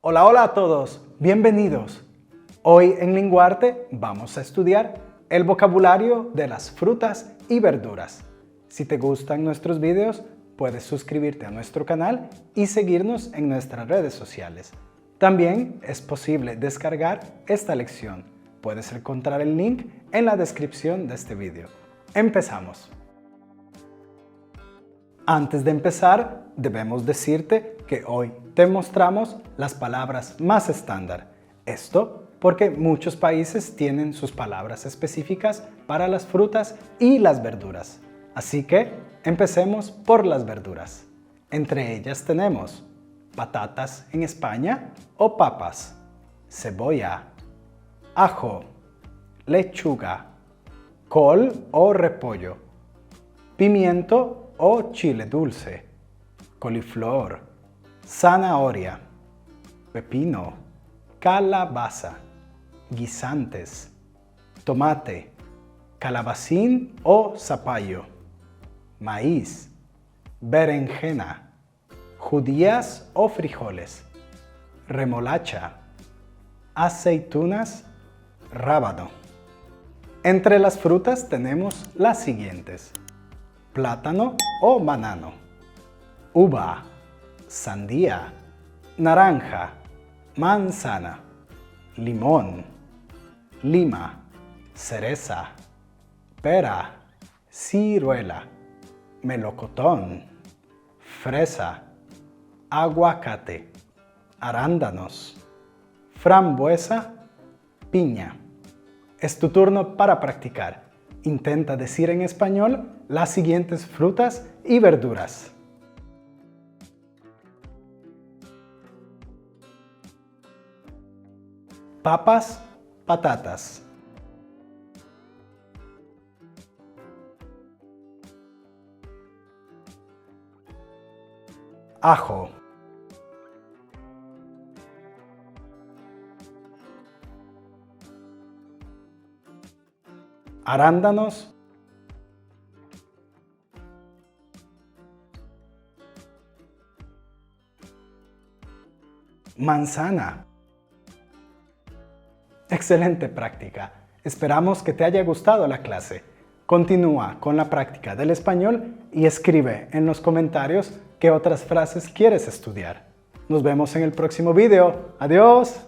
Hola, hola a todos, bienvenidos. Hoy en Linguarte vamos a estudiar el vocabulario de las frutas y verduras. Si te gustan nuestros videos, puedes suscribirte a nuestro canal y seguirnos en nuestras redes sociales. También es posible descargar esta lección. Puedes encontrar el link en la descripción de este video. Empezamos. Antes de empezar, debemos decirte que hoy te mostramos las palabras más estándar. Esto porque muchos países tienen sus palabras específicas para las frutas y las verduras. Así que empecemos por las verduras. Entre ellas tenemos patatas en España o papas, cebolla, ajo, lechuga, col o repollo, pimiento o chile dulce, coliflor, zanahoria, pepino, calabaza, guisantes, tomate, calabacín o zapallo, maíz, berenjena, judías o frijoles, remolacha, aceitunas, rábano. Entre las frutas tenemos las siguientes: plátano o banano, uva, sandía, naranja, manzana, limón, lima, cereza, pera, ciruela, melocotón, fresa, aguacate, arándanos, frambuesa, piña. Es tu turno para practicar. Intenta decir en español las siguientes frutas y verduras. Papas, patatas. Ajo. Arándanos. Manzana. Excelente práctica. Esperamos que te haya gustado la clase. Continúa con la práctica del español y escribe en los comentarios qué otras frases quieres estudiar. Nos vemos en el próximo video. ¡Adiós!